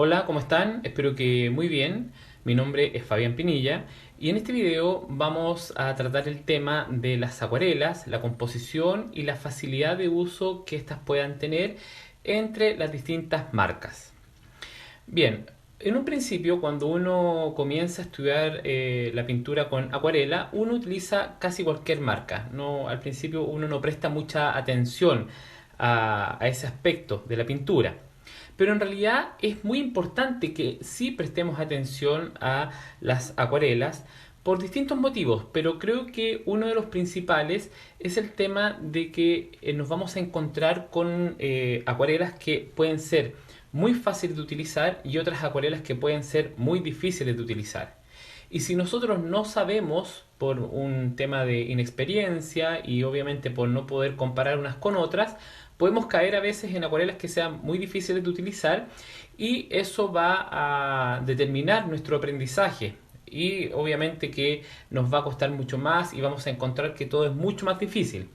Hola, ¿cómo están? Espero que muy bien. Mi nombre es Fabián Pinilla y en este video vamos a tratar el tema de las acuarelas, la composición y la facilidad de uso que éstas puedan tener entre las distintas marcas. Bien, en un principio cuando uno comienza a estudiar la pintura con acuarela, uno utiliza casi cualquier marca. No, al principio uno no presta mucha atención a ese aspecto de la pintura. Pero en realidad es muy importante que sí prestemos atención a las acuarelas por distintos motivos, pero creo que uno de los principales es el tema de que nos vamos a encontrar con acuarelas que pueden ser muy fáciles de utilizar y otras acuarelas que pueden ser muy difíciles de utilizar. Y si nosotros no sabemos, por un tema de inexperiencia y obviamente por no poder comparar unas con otras, podemos caer a veces en acuarelas que sean muy difíciles de utilizar y eso va a determinar nuestro aprendizaje. Y obviamente que nos va a costar mucho más y vamos a encontrar que todo es mucho más difícil.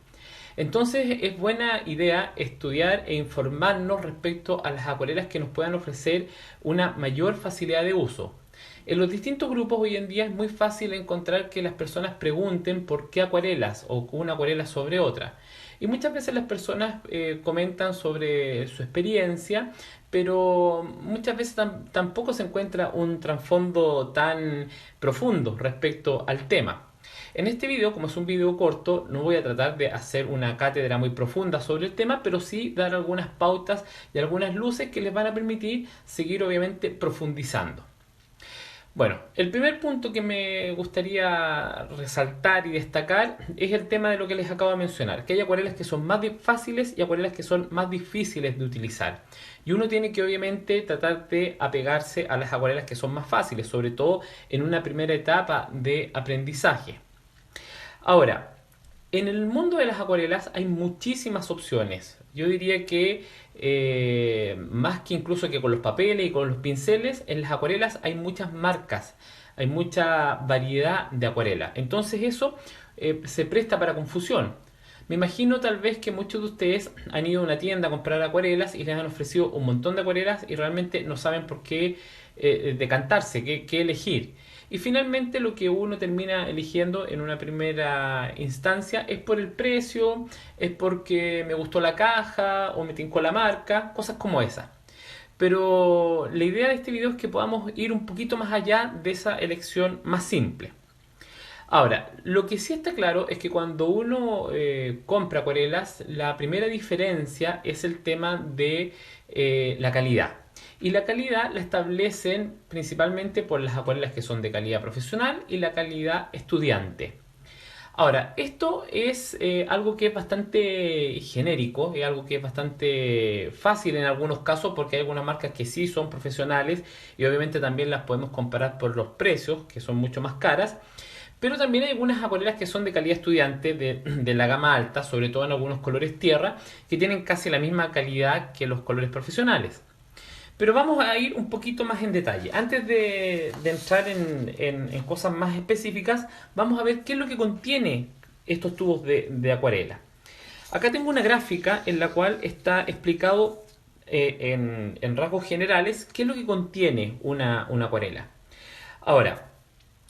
Entonces es buena idea estudiar e informarnos respecto a las acuarelas que nos puedan ofrecer una mayor facilidad de uso. En los distintos grupos hoy en día es muy fácil encontrar que las personas pregunten por qué acuarelas o una acuarela sobre otra. Y muchas veces las personas comentan sobre su experiencia, pero muchas veces tampoco se encuentra un trasfondo tan profundo respecto al tema. En este video, como es un video corto, no voy a tratar de hacer una cátedra muy profunda sobre el tema, pero sí dar algunas pautas y algunas luces que les van a permitir seguir obviamente profundizando. Bueno, el primer punto que me gustaría resaltar y destacar es el tema de lo que les acabo de mencionar, que hay acuarelas que son más fáciles y acuarelas que son más difíciles de utilizar. Y uno tiene que obviamente tratar de apegarse a las acuarelas que son más fáciles, sobre todo en una primera etapa de aprendizaje. Ahora, en el mundo de las acuarelas hay muchísimas opciones. Yo diría que más que incluso que con los papeles y con los pinceles, en las acuarelas hay muchas marcas, hay mucha variedad de acuarela. Entonces eso se presta para confusión. Me imagino tal vez que muchos de ustedes han ido a una tienda a comprar acuarelas y les han ofrecido un montón de acuarelas y realmente no saben por qué decantarse, qué elegir. Y finalmente lo que uno termina eligiendo en una primera instancia es por el precio, es porque me gustó la caja o me tincó la marca, cosas como esas. Pero la idea de este video es que podamos ir un poquito más allá de esa elección más simple. Ahora, lo que sí está claro es que cuando uno compra acuarelas, la primera diferencia es el tema de la calidad. Y la calidad la establecen principalmente por las acuarelas que son de calidad profesional y la calidad estudiante. Ahora, esto es algo que es bastante genérico, es algo que es bastante fácil en algunos casos porque hay algunas marcas que sí son profesionales y obviamente también las podemos comparar por los precios, que son mucho más caras. Pero también hay algunas acuarelas que son de calidad estudiante, de la gama alta, sobre todo en algunos colores tierra, que tienen casi la misma calidad que los colores profesionales. Pero vamos a ir un poquito más en detalle. Antes de entrar en cosas más específicas, vamos a ver qué es lo que contiene estos tubos de acuarela. Acá tengo una gráfica en la cual está explicado en rasgos generales qué es lo que contiene una acuarela. Ahora,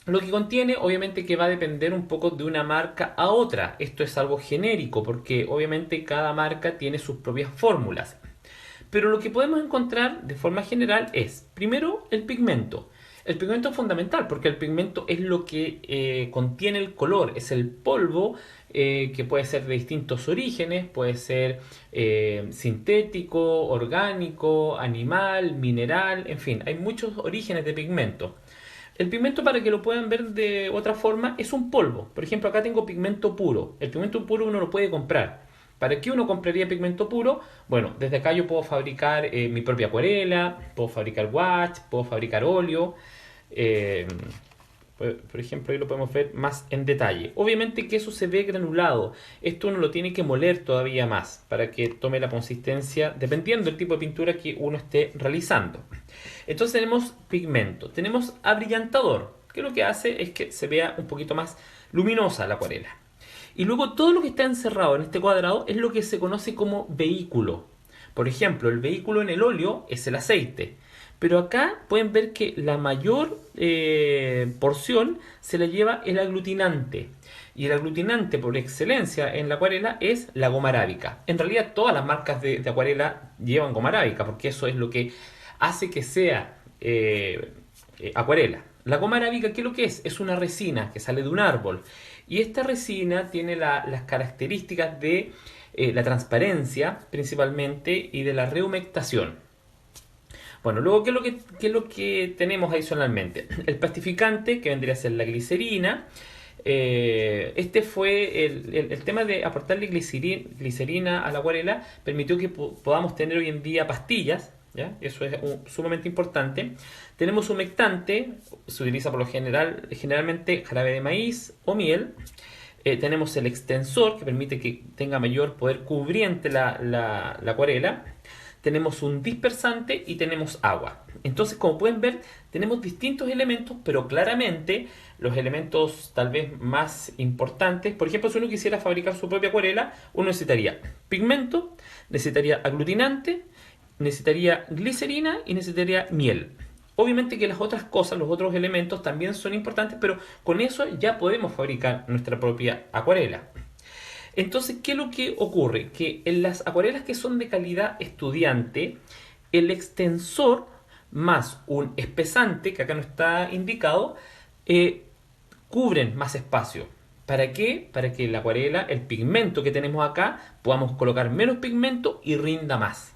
lo que contiene, obviamente que va a depender un poco de una marca a otra. Esto es algo genérico porque obviamente cada marca tiene sus propias fórmulas. Pero lo que podemos encontrar de forma general es, primero, el pigmento. El pigmento es fundamental porque el pigmento es lo que contiene el color, es el polvo que puede ser de distintos orígenes, puede ser sintético, orgánico, animal, mineral, en fin, hay muchos orígenes de pigmento. El pigmento, para que lo puedan ver de otra forma, es un polvo. Por ejemplo, acá tengo pigmento puro. El pigmento puro uno lo puede comprar. ¿Para qué uno compraría pigmento puro? Bueno, desde acá yo puedo fabricar mi propia acuarela, puedo fabricar wash, puedo fabricar óleo. eh, por ejemplo, ahí lo podemos ver más en detalle. Obviamente que eso se ve granulado. Esto uno lo tiene que moler todavía más para que tome la consistencia dependiendo del tipo de pintura que uno esté realizando. Entonces tenemos pigmento, tenemos abrillantador, que lo que hace es que se vea un poquito más luminosa la acuarela. Y luego todo lo que está encerrado en este cuadrado es lo que se conoce como vehículo. Por ejemplo, el vehículo en el óleo es el aceite. Pero acá pueden ver que la mayor porción se la lleva el aglutinante. Y el aglutinante por excelencia en la acuarela es la goma arábica. En realidad todas las marcas de acuarela llevan goma arábica porque eso es lo que hace que sea acuarela. La goma arábica, ¿qué es lo que es? Es una resina que sale de un árbol. Y esta resina tiene las características de la transparencia principalmente y de la rehumectación. Bueno, luego, qué es lo que tenemos adicionalmente? El plastificante, que vendría a ser la glicerina. Este fue el tema de aportarle glicerina a la acuarela, permitió que podamos tener hoy en día pastillas, ¿ya? Eso es sumamente importante. Tenemos humectante, se utiliza por lo generalmente jarabe de maíz o miel. Tenemos el extensor, que permite que tenga mayor poder cubriente la acuarela. Tenemos un dispersante y tenemos agua. Entonces, como pueden ver, tenemos distintos elementos, pero claramente los elementos tal vez más importantes, por ejemplo, si uno quisiera fabricar su propia acuarela, uno necesitaría pigmento, necesitaría aglutinante, necesitaría glicerina y necesitaría miel. Obviamente que las otras cosas, los otros elementos también son importantes, pero con eso ya podemos fabricar nuestra propia acuarela. Entonces, ¿qué es lo que ocurre? Que en las acuarelas que son de calidad estudiante, el extensor más un espesante, que acá no está indicado, eh, cubren más espacio. ¿Para qué? Para que la acuarela, el pigmento que tenemos acá, podamos colocar menos pigmento y rinda más.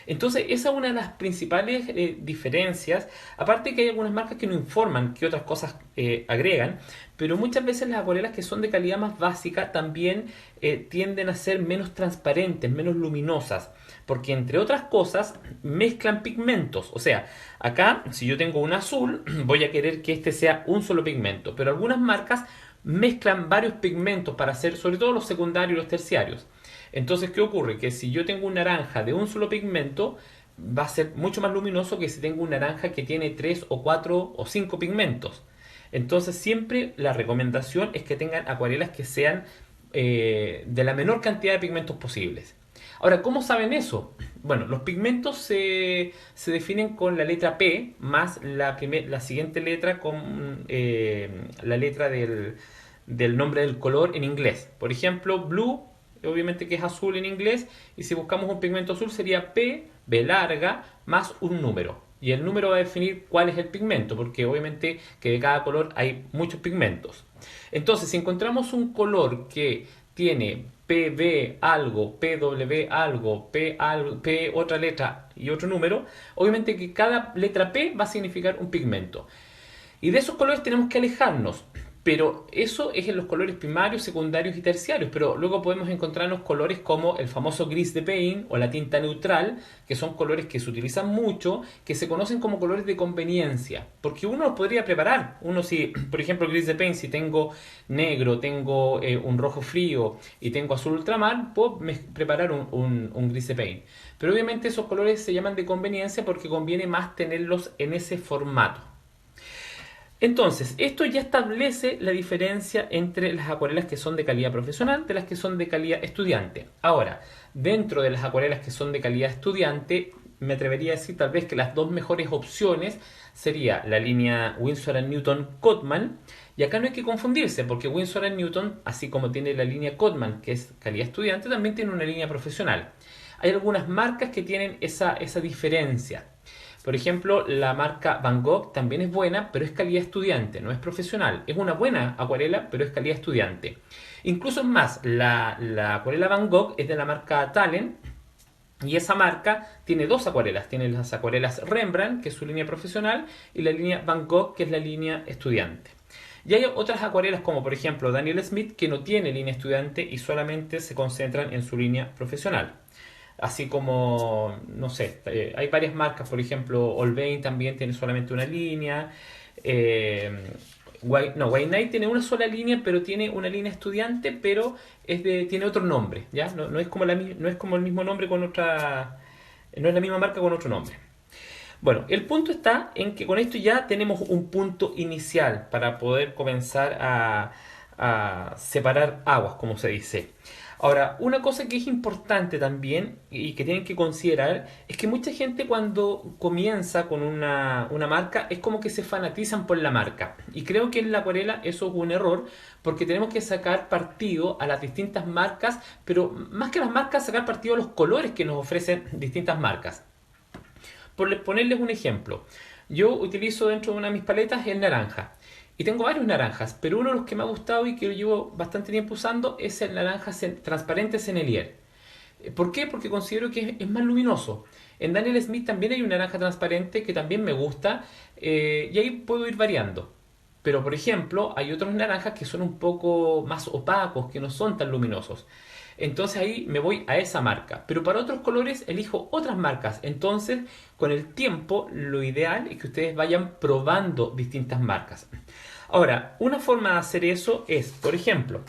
Entonces, esa es una de las principales diferencias. Aparte que hay algunas marcas que no informan qué otras cosas agregan, pero muchas veces las acuarelas que son de calidad más básica también tienden a ser menos transparentes, menos luminosas, porque entre otras cosas mezclan pigmentos. O sea, acá si yo tengo un azul, voy a querer que este sea un solo pigmento, pero algunas marcas mezclan varios pigmentos para hacer, sobre todo los secundarios y los terciarios. Entonces, ¿qué ocurre? Que si yo tengo un naranja de un solo pigmento, va a ser mucho más luminoso que si tengo un naranja que tiene 3 o 4 o 5 pigmentos. Entonces, siempre la recomendación es que tengan acuarelas que sean de la menor cantidad de pigmentos posibles. Ahora, ¿cómo saben eso? Bueno, los pigmentos se definen con la letra P más la siguiente letra con la letra del nombre del color en inglés. Por ejemplo, blue obviamente que es azul en inglés, y si buscamos un pigmento azul sería P, B larga, más un número. Y el número va a definir cuál es el pigmento, porque obviamente que de cada color hay muchos pigmentos. Entonces, si encontramos un color que tiene PB algo, PW algo, P otra letra y otro número, obviamente que cada letra P va a significar un pigmento. Y de esos colores tenemos que alejarnos. Pero eso es en los colores primarios, secundarios y terciarios. Pero luego podemos encontrarnos colores como el famoso gris de Paint o la tinta neutral, que son colores que se utilizan mucho, que se conocen como colores de conveniencia. Porque uno los podría preparar. Uno si, por ejemplo, gris de Paint, si tengo negro, tengo un rojo frío y tengo azul ultramar, puedo preparar un gris de Paint. Pero obviamente esos colores se llaman de conveniencia porque conviene más tenerlos en ese formato. Entonces, esto ya establece la diferencia entre las acuarelas que son de calidad profesional de las que son de calidad estudiante. Ahora, dentro de las acuarelas que son de calidad estudiante, me atrevería a decir tal vez que las dos mejores opciones sería la línea Winsor & Newton Cotman, y acá no hay que confundirse porque Winsor & Newton, así como tiene la línea Cotman que es calidad estudiante, también tiene una línea profesional. Hay algunas marcas que tienen esa diferencia. Por ejemplo, la marca Van Gogh también es buena, pero es calidad estudiante, no es profesional. Es una buena acuarela, pero es calidad estudiante. Incluso es más, la acuarela Van Gogh es de la marca Talent, y esa marca tiene dos acuarelas. Tiene las acuarelas Rembrandt, que es su línea profesional, y la línea Van Gogh, que es la línea estudiante. Y hay otras acuarelas como por ejemplo Daniel Smith, que no tiene línea estudiante y solamente se concentran en su línea profesional. Así como, no sé, hay varias marcas, por ejemplo, Olvein también tiene solamente una línea. White Knight tiene una sola línea, pero tiene una línea estudiante, pero tiene otro nombre, ¿ya? No es como no es como el mismo nombre con otra, no es la misma marca con otro nombre. Bueno, el punto está en que con esto ya tenemos un punto inicial para poder comenzar a separar aguas, como se dice. Ahora, una cosa que es importante también y que tienen que considerar es que mucha gente cuando comienza con una marca es como que se fanatizan por la marca. Y creo que en la acuarela eso es un error porque tenemos que sacar partido a las distintas marcas, pero más que las marcas, sacar partido a los colores que nos ofrecen distintas marcas. Por ponerles un ejemplo, yo utilizo dentro de una de mis paletas el naranja. Y tengo varios naranjas, pero uno de los que me ha gustado y que lo llevo bastante tiempo usando es el naranja transparente Sennelier. ¿Por qué? Porque considero que es más luminoso. En Daniel Smith también hay un naranja transparente que también me gusta y ahí puedo ir variando. Pero por ejemplo, hay otros naranjas que son un poco más opacos, que no son tan luminosos. Entonces ahí me voy a esa marca. Pero para otros colores elijo otras marcas. Entonces, con el tiempo, lo ideal es que ustedes vayan probando distintas marcas. Ahora, una forma de hacer eso es, por ejemplo,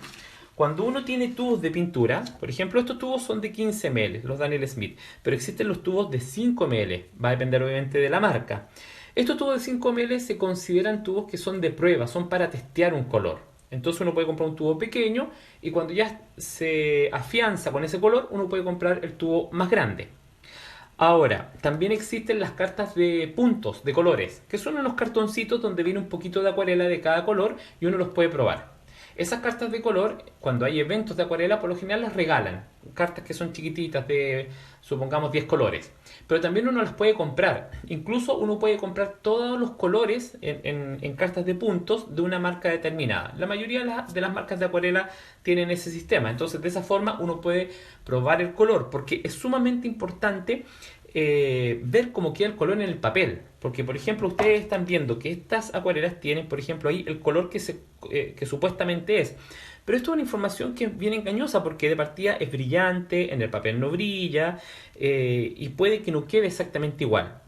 cuando uno tiene tubos de pintura, por ejemplo, estos tubos son de 15 ml, los Daniel Smith, pero existen los tubos de 5 ml, va a depender obviamente de la marca. Estos tubos de 5 ml se consideran tubos que son de prueba, son para testear un color. Entonces uno puede comprar un tubo pequeño y cuando ya se afianza con ese color, uno puede comprar el tubo más grande. Ahora, también existen las cartas de puntos, de colores, que son unos cartoncitos donde viene un poquito de acuarela de cada color y uno los puede probar. Esas cartas de color, cuando hay eventos de acuarela, por lo general las regalan. Cartas que son chiquititas de, supongamos, 10 colores. Pero también uno las puede comprar. Incluso uno puede comprar todos los colores en cartas de puntos de una marca determinada. La mayoría de las marcas de acuarela tienen ese sistema. Entonces, de esa forma uno puede probar el color. Porque es sumamente importante ver cómo queda el color en el papel. Porque, por ejemplo, ustedes están viendo que estas acuarelas tienen, por ejemplo, ahí el color que supuestamente es. Pero esto es una información que es bien engañosa porque de partida es brillante, en el papel no brilla y puede que no quede exactamente igual.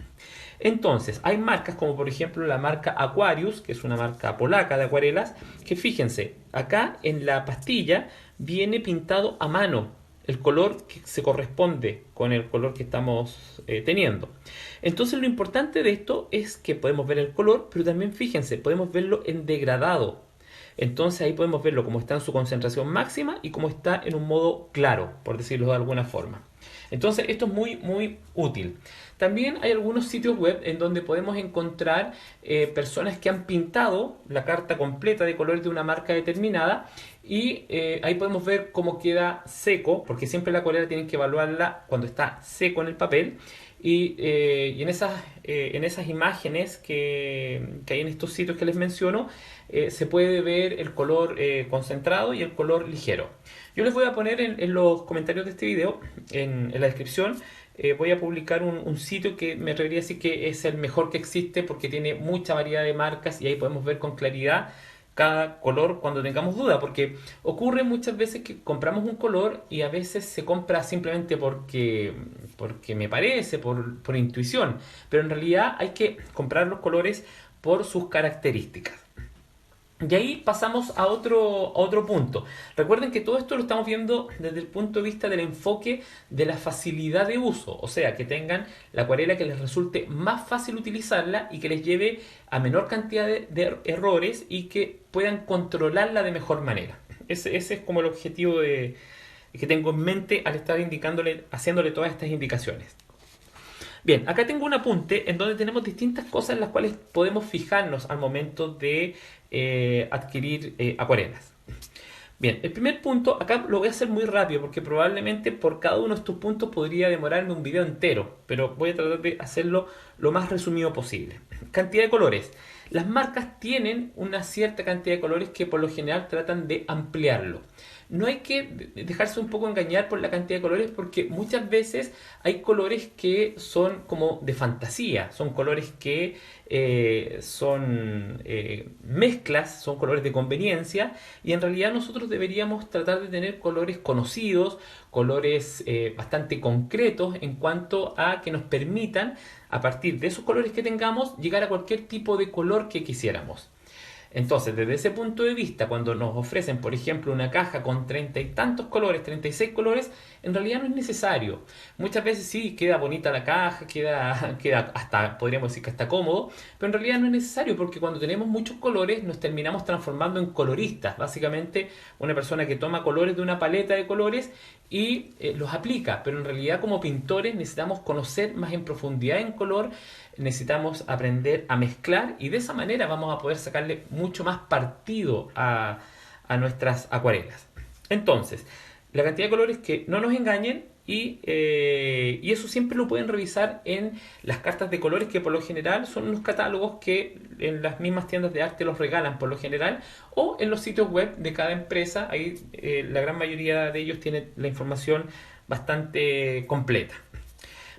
Entonces, hay marcas como por ejemplo la marca Aquarius, que es una marca polaca de acuarelas, que fíjense, acá en la pastilla viene pintado a mano el color que se corresponde con el color que estamos teniendo. Entonces lo importante de esto es que podemos ver el color, pero también fíjense, podemos verlo en degradado. Entonces ahí podemos verlo como está en su concentración máxima y como está en un modo claro, por decirlo de alguna forma. Entonces esto es muy útil. También hay algunos sitios web en donde podemos encontrar personas que han pintado la carta completa de colores de una marca determinada y ahí podemos ver cómo queda seco, porque siempre la acuarela tienen que evaluarla cuando está seco en el papel. Y en esas imágenes que hay en estos sitios que les menciono, se puede ver el color concentrado y el color ligero. Yo les voy a poner en los comentarios de este video, en la descripción, voy a publicar un sitio que me atrevería a decir que es el mejor que existe porque tiene mucha variedad de marcas y ahí podemos ver con claridad cada color cuando tengamos duda, porque ocurre muchas veces que compramos un color y a veces se compra simplemente porque me parece, por intuición, pero en realidad hay que comprar los colores por sus características. Y ahí pasamos a otro punto. Recuerden que todo esto lo estamos viendo desde el punto de vista del enfoque de la facilidad de uso. O sea, que tengan la acuarela que les resulte más fácil utilizarla y que les lleve a menor cantidad de errores y que puedan controlarla de mejor manera. Ese es como el objetivo que tengo en mente al estar haciéndole todas estas indicaciones. Bien, acá tengo un apunte en donde tenemos distintas cosas en las cuales podemos fijarnos al momento de adquirir acuarelas. Bien, el primer punto, acá lo voy a hacer muy rápido porque probablemente por cada uno de estos puntos podría demorarme un video entero, pero voy a tratar de hacerlo lo más resumido posible. Cantidad de colores. Las marcas tienen una cierta cantidad de colores que por lo general tratan de ampliarlo. No hay que dejarse un poco engañar por la cantidad de colores porque muchas veces hay colores que son como de fantasía, son colores que son mezclas, son colores de conveniencia y en realidad nosotros deberíamos tratar de tener colores conocidos, colores bastante concretos en cuanto a que nos permitan a partir de esos colores que tengamos llegar a cualquier tipo de color que quisiéramos. Entonces, desde ese punto de vista, cuando nos ofrecen, por ejemplo, una caja con 30 y tantos colores, 36 colores, en realidad no es necesario. Muchas veces sí queda bonita la caja, queda hasta, podríamos decir que hasta cómodo, pero en realidad no es necesario porque cuando tenemos muchos colores nos terminamos transformando en coloristas. Básicamente una persona que toma colores de una paleta de colores y los aplica, pero en realidad como pintores necesitamos conocer más en profundidad en color, necesitamos aprender a mezclar y de esa manera vamos a poder sacarle mucho más partido a nuestras acuarelas. Entonces, la cantidad de colores que no nos engañen y eso siempre lo pueden revisar en las cartas de colores que por lo general son unos catálogos que en las mismas tiendas de arte los regalan por lo general o en los sitios web de cada empresa. Ahí la gran mayoría de ellos tiene la información bastante completa.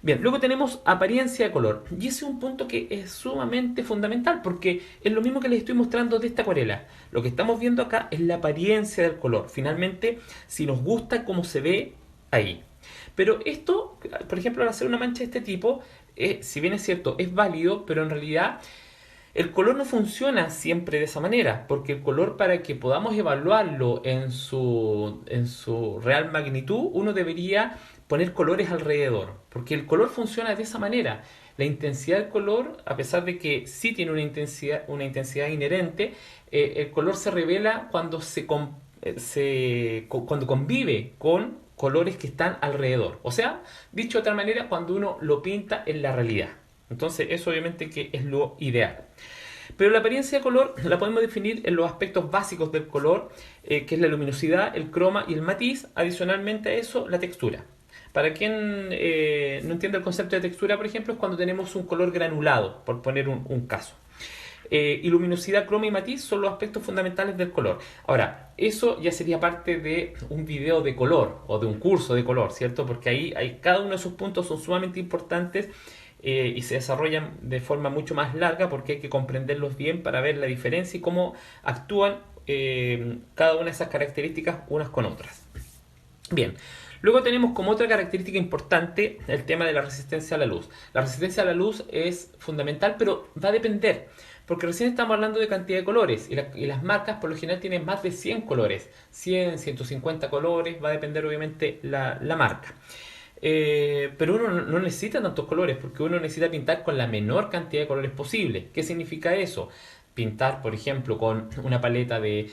Bien, luego tenemos apariencia de color. Y ese es un punto que es sumamente fundamental porque es lo mismo que les estoy mostrando de esta acuarela. Lo que estamos viendo acá es la apariencia del color. Finalmente, si nos gusta cómo se ve ahí. Pero esto, por ejemplo, al hacer una mancha de este tipo, si bien es cierto, es válido, pero en realidad el color no funciona siempre de esa manera, porque el color para que podamos evaluarlo en su real magnitud, uno debería poner colores alrededor, porque el color funciona de esa manera. La intensidad del color, a pesar de que sí tiene una intensidad inherente, el color se revela cuando cuando convive con colores que están alrededor. O sea, dicho de otra manera, cuando uno lo pinta en la realidad. Entonces, eso obviamente que es lo ideal. Pero la apariencia de color la podemos definir en los aspectos básicos del color, que es la luminosidad, el croma y el matiz. Adicionalmente a eso, la textura. Para quien no entiende el concepto de textura, por ejemplo, es cuando tenemos un color granulado, por poner un caso. Y luminosidad, croma y matiz son los aspectos fundamentales del color. Ahora, eso ya sería parte de un video de color o de un curso de color, ¿cierto? Porque ahí cada uno de esos puntos son sumamente importantes y se desarrollan de forma mucho más larga porque hay que comprenderlos bien para ver la diferencia y cómo actúan cada una de esas características unas con otras. Bien, luego tenemos como otra característica importante el tema de la resistencia a la luz. La resistencia a la luz es fundamental, pero va a depender, porque recién estamos hablando de cantidad de colores y las marcas por lo general tienen más de 100 colores, 100, 150 colores, va a depender obviamente la marca. Pero uno no necesita tantos colores porque uno necesita pintar con la menor cantidad de colores posible. ¿Qué significa eso? Pintar, por ejemplo, con una paleta de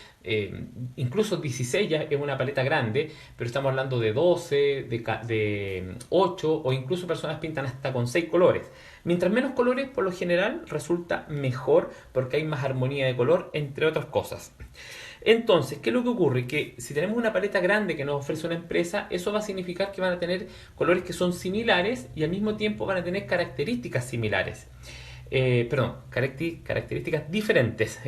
incluso 16 ya es una paleta grande, pero estamos hablando de 12, de 8 o incluso personas pintan hasta con 6 colores. Mientras menos colores, por lo general, resulta mejor porque hay más armonía de color, entre otras cosas. Entonces, ¿qué es lo que ocurre? Que si tenemos una paleta grande que nos ofrece una empresa, eso va a significar que van a tener colores que son similares y al mismo tiempo van a tener características similares. Características diferentes,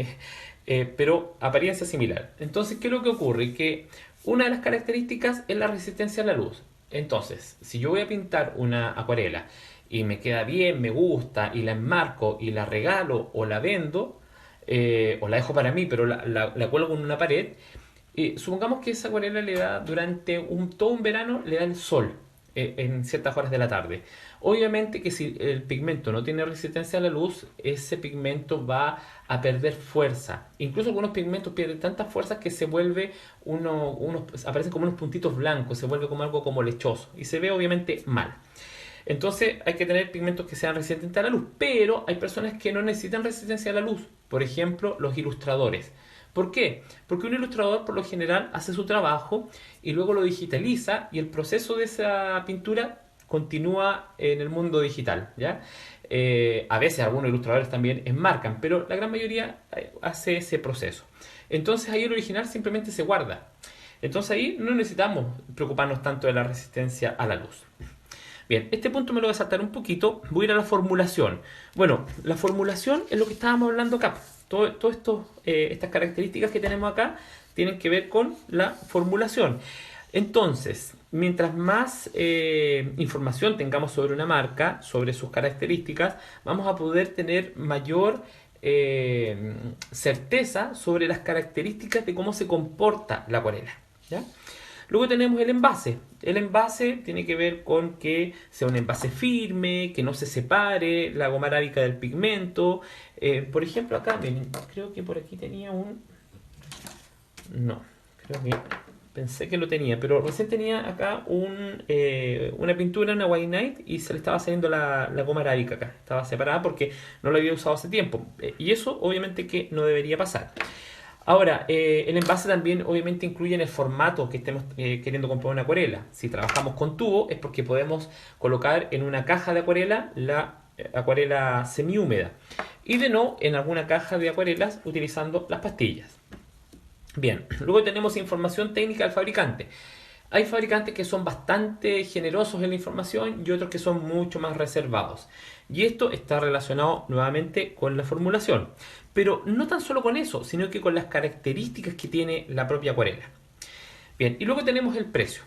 pero apariencia similar. Entonces, ¿qué es lo que ocurre? Que una de las características es la resistencia a la luz. Entonces, si yo voy a pintar una acuarela y me queda bien, me gusta, y la enmarco y la regalo o la vendo, o la dejo para mí, pero la cuelgo en una pared, supongamos que esa acuarela le da durante todo un verano, le da el sol en ciertas horas de la tarde. Obviamente que si el pigmento no tiene resistencia a la luz, ese pigmento va a perder fuerza. Incluso algunos pigmentos pierden tantas fuerzas que se vuelve aparecen como unos puntitos blancos, se vuelve como algo como lechoso y se ve obviamente mal. Entonces hay que tener pigmentos que sean resistentes a la luz, pero hay personas que no necesitan resistencia a la luz. Por ejemplo, los ilustradores. ¿Por qué? Porque un ilustrador por lo general hace su trabajo y luego lo digitaliza y el proceso de esa pintura continúa en el mundo digital, ¿ya? A veces algunos ilustradores también enmarcan, pero la gran mayoría hace ese proceso. Entonces ahí el original simplemente se guarda. Entonces ahí no necesitamos preocuparnos tanto de la resistencia a la luz. Bien, este punto me lo voy a saltar un poquito. Voy a ir a la formulación. Bueno, la formulación es lo que estábamos hablando acá. Todo esto, estas características que tenemos acá tienen que ver con la formulación. Entonces, mientras más información tengamos sobre una marca, sobre sus características, vamos a poder tener mayor certeza sobre las características de cómo se comporta la acuarela, ¿ya? Luego tenemos el envase. El envase tiene que ver con que sea un envase firme, que no se separe la goma arábica del pigmento. Por ejemplo, acá, creo que por aquí tenía un... No, creo que Pensé que lo tenía, pero recién tenía acá una pintura, una White Knight, y se le estaba saliendo la goma arábica acá. Estaba separada porque no la había usado hace tiempo. Y eso obviamente que no debería pasar. Ahora, el envase también obviamente incluye en el formato que estemos queriendo comprar una acuarela. Si trabajamos con tubo es porque podemos colocar en una caja de acuarela la acuarela semihúmeda y de no en alguna caja de acuarelas utilizando las pastillas. Bien, luego tenemos información técnica del fabricante. Hay fabricantes que son bastante generosos en la información y otros que son mucho más reservados. Y esto está relacionado nuevamente con la formulación. Pero no tan solo con eso, sino que con las características que tiene la propia acuarela. Bien, y luego tenemos el precio.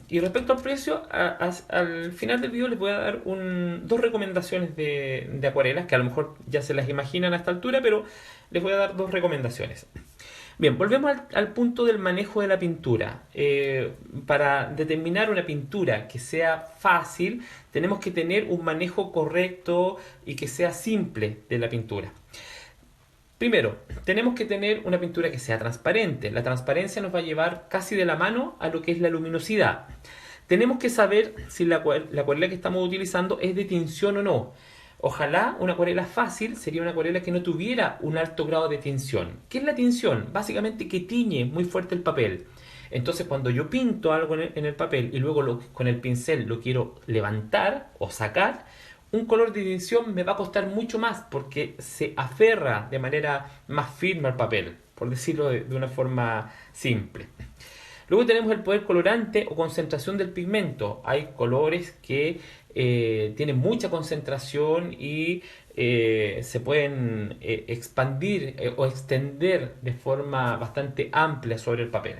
Y respecto al precio, al final del video les voy a dar dos recomendaciones de acuarelas, que a lo mejor ya se las imaginan a esta altura, pero les voy a dar dos recomendaciones. Bien, volvemos al punto del manejo de la pintura. Para determinar una pintura que sea fácil, tenemos que tener un manejo correcto y que sea simple de la pintura. Primero, tenemos que tener una pintura que sea transparente. La transparencia nos va a llevar casi de la mano a lo que es la luminosidad. Tenemos que saber si la acuarela que estamos utilizando es de tinción o no. Ojalá una acuarela fácil sería una acuarela que no tuviera un alto grado de tinción. ¿Qué es la tinción? Básicamente que tiñe muy fuerte el papel. Entonces cuando yo pinto algo en el papel y luego con el pincel lo quiero levantar o sacar, un color de tinción me va a costar mucho más porque se aferra de manera más firme al papel, por decirlo de una forma simple. Luego tenemos el poder colorante o concentración del pigmento. Hay colores que tienen mucha concentración y se pueden expandir o extender de forma bastante amplia sobre el papel.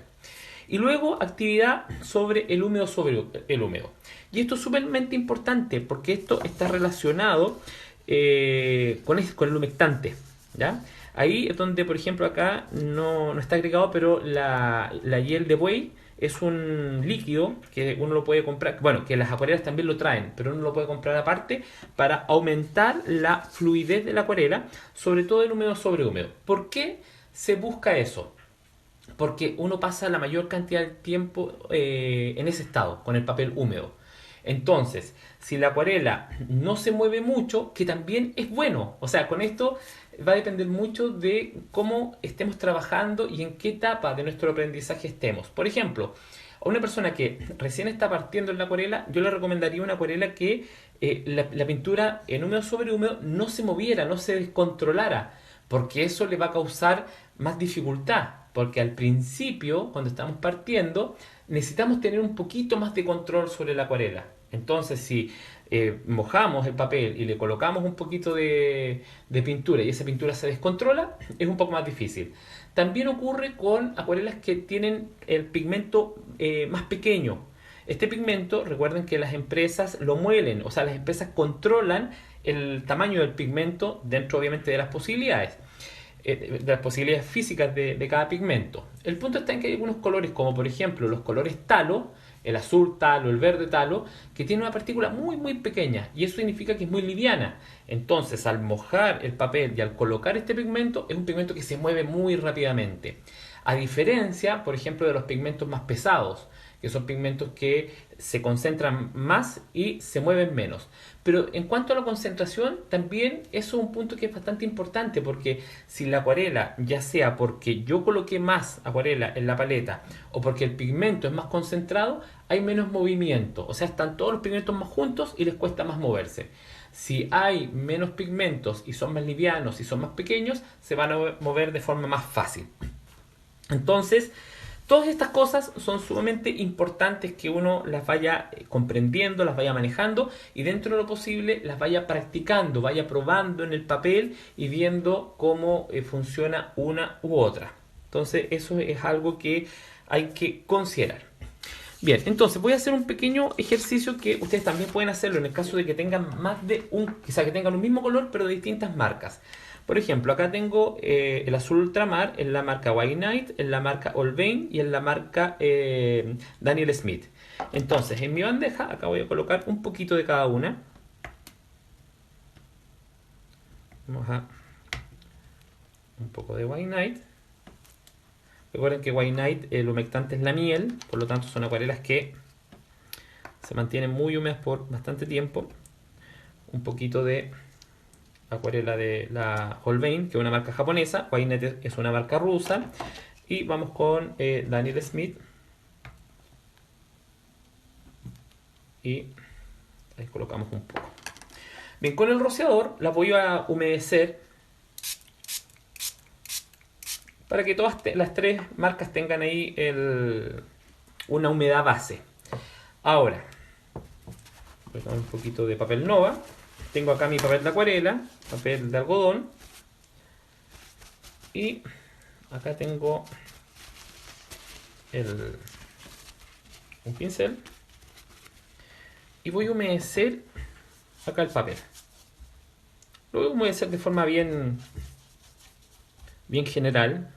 Y luego actividad sobre el húmedo sobre el húmedo. Y esto es sumamente importante porque esto está relacionado con el humectante. ¿Ya? Ahí es donde, por ejemplo, acá no está agregado, pero la hiel de buey es un líquido que uno lo puede comprar, bueno, que las acuarelas también lo traen, pero uno lo puede comprar aparte para aumentar la fluidez de la acuarela, sobre todo en húmedo sobre húmedo. ¿Por qué se busca eso? Porque uno pasa la mayor cantidad de tiempo en ese estado, con el papel húmedo. Entonces, si la acuarela no se mueve mucho, que también es bueno. O sea, con esto va a depender mucho de cómo estemos trabajando y en qué etapa de nuestro aprendizaje estemos. Por ejemplo, a una persona que recién está partiendo en la acuarela, yo le recomendaría una acuarela que la pintura en húmedo sobre húmedo no se moviera, no se descontrolara, porque eso le va a causar más dificultad. Porque al principio, cuando estamos partiendo, necesitamos tener un poquito más de control sobre la acuarela. Entonces, si mojamos el papel y le colocamos un poquito de pintura y esa pintura se descontrola, es un poco más difícil. También ocurre con acuarelas que tienen el pigmento más pequeño. Este pigmento, recuerden que las empresas lo muelen, o sea, las empresas controlan el tamaño del pigmento dentro obviamente de las posibilidades físicas de cada pigmento. El punto está en que hay algunos colores, como por ejemplo los colores talo, el azul talo, el verde talo, que tienen una partícula muy muy pequeña y eso significa que es muy liviana. Entonces, al mojar el papel y al colocar este pigmento, es un pigmento que se mueve muy rápidamente. A diferencia, por ejemplo, de los pigmentos más pesados, que son pigmentos que se concentran más y se mueven menos. Pero en cuanto a la concentración, también eso es un punto que es bastante importante, porque si la acuarela, ya sea porque yo coloqué más acuarela en la paleta o porque el pigmento es más concentrado, hay menos movimiento. O sea, están todos los pigmentos más juntos y les cuesta más moverse. Si hay menos pigmentos y son más livianos y son más pequeños, se van a mover de forma más fácil. Entonces, todas estas cosas son sumamente importantes que uno las vaya comprendiendo, las vaya manejando y dentro de lo posible las vaya practicando, vaya probando en el papel y viendo cómo funciona una u otra. Entonces eso es algo que hay que considerar. Bien, entonces voy a hacer un pequeño ejercicio que ustedes también pueden hacerlo en el caso de que tengan más de quizá que tengan un mismo color pero de distintas marcas. Por ejemplo, acá tengo el azul ultramar en la marca White Knight, en la marca Olvain y en la marca Daniel Smith. Entonces, en mi bandeja, acá voy a colocar un poquito de cada una. Vamos a un poco de White Knight. Recuerden que White Knight, el humectante es la miel, por lo tanto son acuarelas que se mantienen muy húmedas por bastante tiempo. Un poquito de acuarela de la Holbein, que es una marca japonesa. White Knight es una marca rusa. Y vamos con Daniel Smith. Y ahí colocamos un poco. Bien, con el rociador las voy a humedecer para que todas las tres marcas tengan ahí una humedad base. Ahora, voy a tomar un poquito de papel Nova. Tengo acá mi papel de acuarela, papel de algodón. Y acá tengo un pincel. Y voy a humedecer acá el papel. Lo voy a humedecer de forma bien general.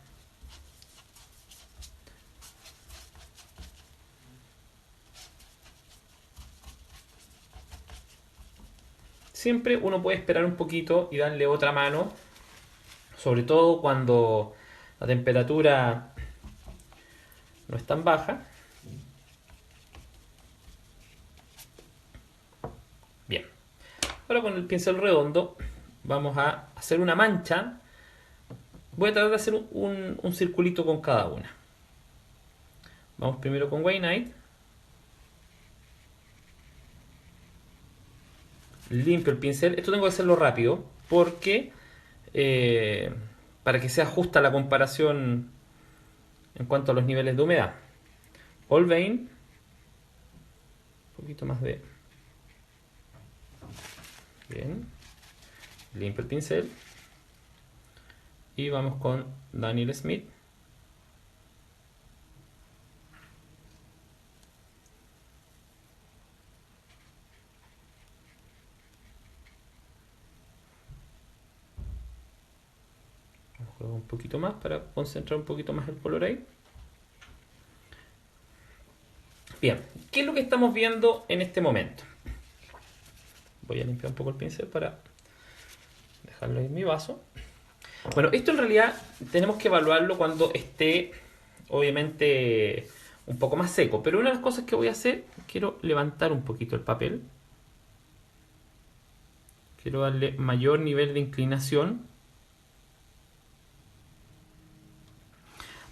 Siempre uno puede esperar un poquito y darle otra mano, sobre todo cuando la temperatura no es tan baja. Bien, ahora con el pincel redondo vamos a hacer una mancha. Voy a tratar de hacer un circulito con cada una. Vamos primero con White Knight. Limpio el pincel. Esto tengo que hacerlo rápido porque para que sea justa la comparación en cuanto a los niveles de humedad. Holbein, un poquito más de... Bien. Limpio el pincel. Y vamos con Daniel Smith. Juego un poquito más para concentrar un poquito más el color ahí. Bien, ¿qué es lo que estamos viendo en este momento? Voy a limpiar un poco el pincel para dejarlo en mi vaso. Bueno, esto en realidad tenemos que evaluarlo cuando esté obviamente un poco más seco. Pero una de las cosas que voy a hacer, quiero levantar un poquito el papel. Quiero darle mayor nivel de inclinación.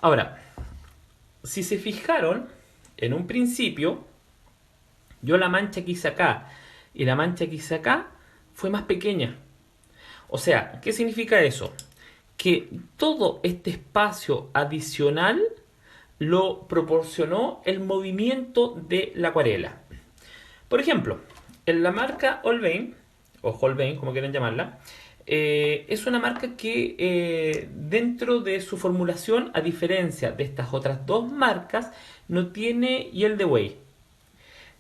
Ahora, si se fijaron, en un principio, yo la mancha que hice acá y la mancha que hice acá fue más pequeña. O sea, ¿qué significa eso? Que todo este espacio adicional lo proporcionó el movimiento de la acuarela. Por ejemplo, en la marca Holbein, o Holbein, como quieran llamarla, es una marca que dentro de su formulación, a diferencia de estas otras dos marcas, no tiene Yield Away.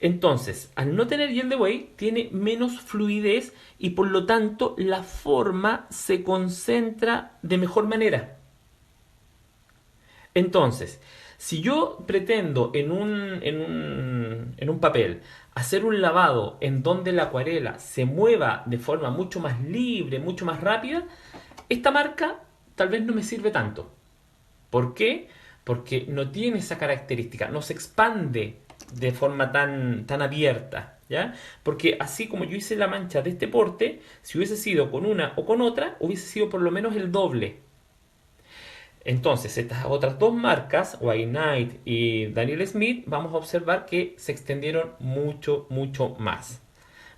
Entonces, al no tener Yield Away, tiene menos fluidez y por lo tanto la forma se concentra de mejor manera. Entonces, si yo pretendo en un papel hacer un lavado en donde la acuarela se mueva de forma mucho más libre, mucho más rápida, esta marca tal vez no me sirve tanto. ¿Por qué? Porque no tiene esa característica, no se expande de forma tan abierta, ¿ya? Porque así como yo hice la mancha de este porte, si hubiese sido con una o con otra, hubiese sido por lo menos el doble. Entonces, estas otras dos marcas, White Knight y Daniel Smith, vamos a observar que se extendieron mucho, mucho más.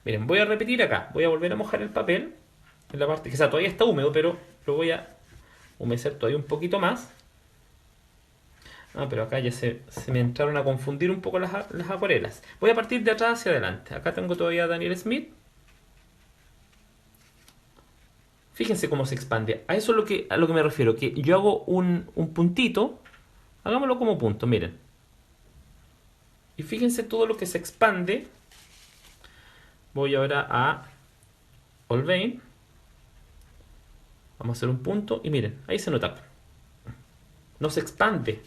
Miren, voy a repetir acá, voy a volver a mojar el papel, en la parte que todavía está húmedo, pero lo voy a humedecer todavía un poquito más. Ah, pero acá ya se me entraron a confundir un poco las acuarelas. Voy a partir de atrás hacia adelante. Acá tengo todavía a Daniel Smith. Fíjense cómo se expande. A eso es a lo que me refiero. Que yo hago un puntito. Hagámoslo como punto, miren. Y fíjense todo lo que se expande. Voy ahora a Holbein. Vamos a hacer un punto. Y miren, ahí se nota. No se expande.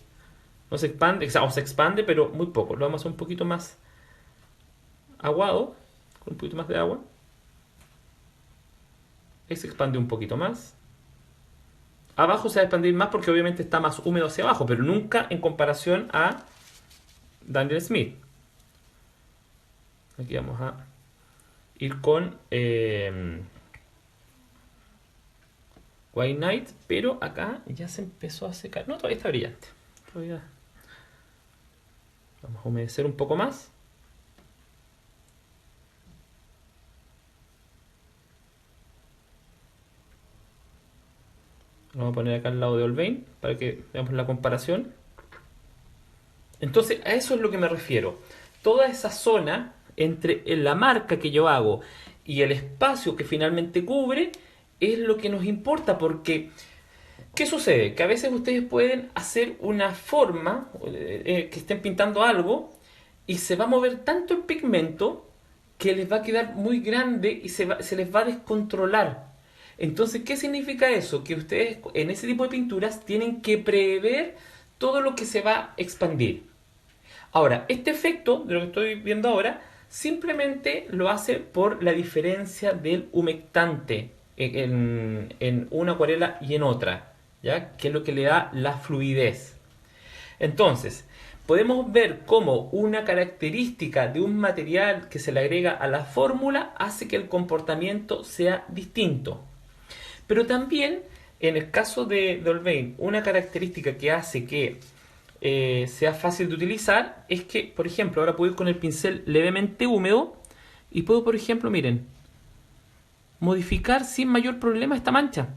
No se expande, o se expande, pero muy poco. Lo vamos a hacer un poquito más aguado. Con un poquito más de agua. Ahí se expande un poquito más. Abajo se va a expandir más porque obviamente está más húmedo hacia abajo, pero nunca en comparación a Daniel Smith. Aquí vamos a ir con White Knight, pero acá ya se empezó a secar. No, todavía está brillante. Todavía. Vamos a humedecer un poco más. Lo vamos a poner acá al lado de Olvain para que veamos la comparación. Entonces, a eso es lo que me refiero. Toda esa zona entre la marca que yo hago y el espacio que finalmente cubre es lo que nos importa, porque ¿qué sucede? Que a veces ustedes pueden hacer una forma, que estén pintando algo, y se va a mover tanto el pigmento que les va a quedar muy grande y se les va a descontrolar. Entonces, ¿qué significa eso? Que ustedes en ese tipo de pinturas tienen que prever todo lo que se va a expandir. Ahora, este efecto de lo que estoy viendo ahora simplemente lo hace por la diferencia del humectante en una acuarela y en otra, ¿ya? Que es lo que le da la fluidez. Entonces, podemos ver cómo una característica de un material que se le agrega a la fórmula hace que el comportamiento sea distinto. Pero también, en el caso de Olvain, una característica que hace que sea fácil de utilizar es que, por ejemplo, ahora puedo ir con el pincel levemente húmedo y puedo, por ejemplo, miren, modificar sin mayor problema esta mancha.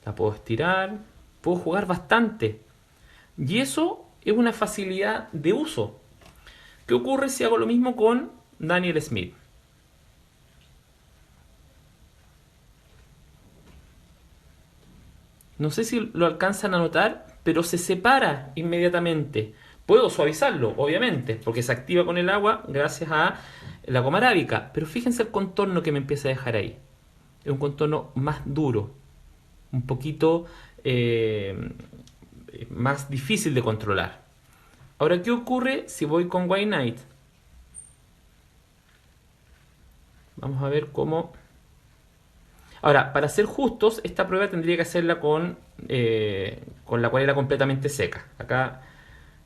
La puedo estirar, puedo jugar bastante. Y eso es una facilidad de uso. ¿Qué ocurre si hago lo mismo con Daniel Smith? No sé si lo alcanzan a notar, pero se separa inmediatamente. Puedo suavizarlo, obviamente, porque se activa con el agua gracias a la goma arábica. Pero fíjense el contorno que me empieza a dejar ahí. Es un contorno más duro, un poquito más difícil de controlar. Ahora, ¿qué ocurre si voy con White Knight? Vamos a ver cómo... Ahora, para ser justos, esta prueba tendría que hacerla con la acuarela completamente seca. Acá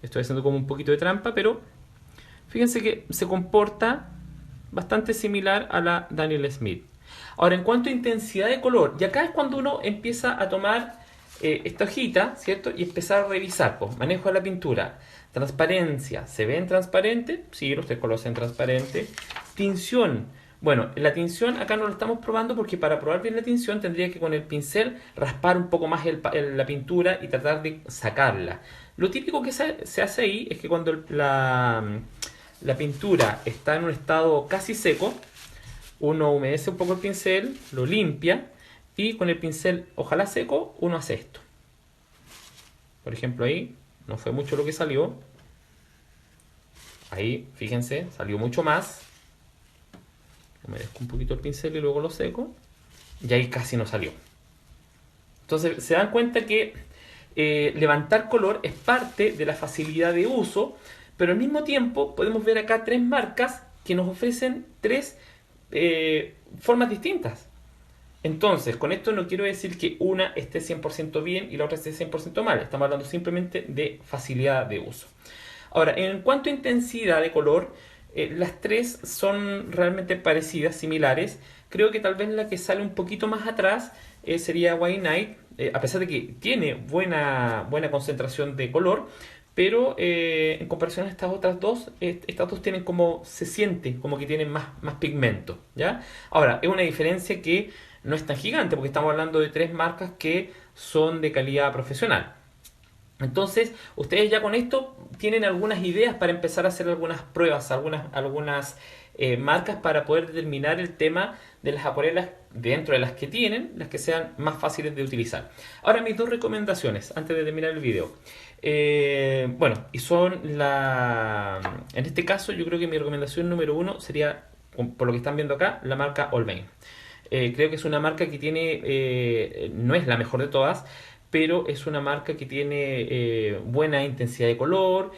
estoy haciendo como un poquito de trampa, pero fíjense que se comporta bastante similar a la Daniel Smith. Ahora, en cuanto a intensidad de color, y acá es cuando uno empieza a tomar esta hojita, ¿cierto? Y empezar a revisar, pues, manejo de la pintura, transparencia, ¿se ven transparente? Sí, los tres colores se ven transparentes. Tinción. Bueno, la tinción acá no lo estamos probando porque para probar bien la tinción tendría que con el pincel raspar un poco más la pintura y tratar de sacarla. Lo típico que se hace ahí es que cuando la pintura está en un estado casi seco, uno humedece un poco el pincel, lo limpia y con el pincel ojalá seco uno hace esto. Por ejemplo ahí no fue mucho lo que salió. Ahí, fíjense, salió mucho más. Humedezco un poquito el pincel y luego lo seco. Y ahí casi no salió. Entonces se dan cuenta que levantar color es parte de la facilidad de uso, pero al mismo tiempo podemos ver acá tres marcas que nos ofrecen tres formas distintas. Entonces, con esto no quiero decir que una esté 100% bien y la otra esté 100% mal. Estamos hablando simplemente de facilidad de uso. Ahora, en cuanto a intensidad de color, las tres son realmente parecidas, similares. Creo que tal vez la que sale un poquito más atrás sería White Knight, a pesar de que tiene buena concentración de color, pero en comparación a estas dos tienen como, se siente como que tienen más pigmento, ¿ya? Ahora, es una diferencia que no es tan gigante, porque estamos hablando de tres marcas que son de calidad profesional. Entonces, ustedes ya con esto tienen algunas ideas para empezar a hacer algunas pruebas, algunas marcas para poder determinar el tema de las acuarelas dentro de las que tienen, las que sean más fáciles de utilizar. Ahora, mis dos recomendaciones antes de terminar el video. Bueno, y son en este caso, yo creo que mi recomendación número uno sería, por lo que están viendo acá, la marca Olvain. Creo que es una marca que tiene, no es la mejor de todas, pero es una marca que tiene buena intensidad de color,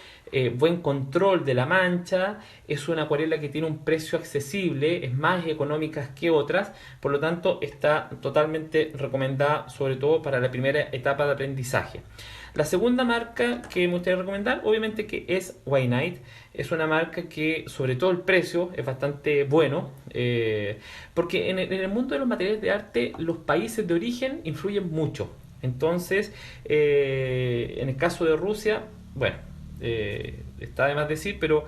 buen control de la mancha, es una acuarela que tiene un precio accesible, es más económica que otras, por lo tanto está totalmente recomendada, sobre todo para la primera etapa de aprendizaje. La segunda marca que me gustaría recomendar, obviamente que es White Knight. Es una marca que, sobre todo el precio, es bastante bueno, porque en el mundo de los materiales de arte los países de origen influyen mucho. Entonces, en el caso de Rusia, bueno, está de más decir, pero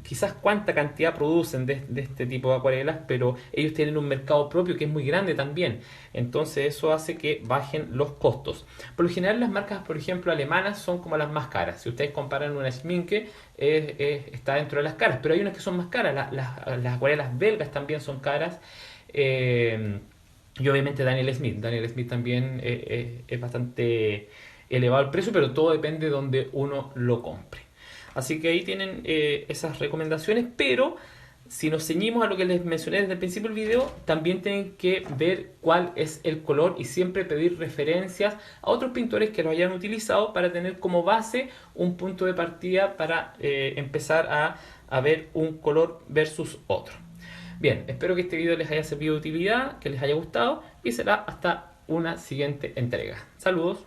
quizás cuánta cantidad producen de este tipo de acuarelas, pero ellos tienen un mercado propio que es muy grande también. Entonces eso hace que bajen los costos. Por lo general las marcas, por ejemplo, alemanas son como las más caras. Si ustedes comparan una Schminke, está dentro de las caras, pero hay unas que son más caras. Las acuarelas belgas también son caras. Y obviamente Daniel Smith. Daniel Smith también es bastante elevado el precio, pero todo depende de donde uno lo compre. Así que ahí tienen esas recomendaciones, pero si nos ceñimos a lo que les mencioné desde el principio del video, también tienen que ver cuál es el color y siempre pedir referencias a otros pintores que lo hayan utilizado para tener como base un punto de partida para empezar a ver un color versus otro. Bien, espero que este video les haya servido de utilidad, que les haya gustado y será hasta una siguiente entrega. Saludos.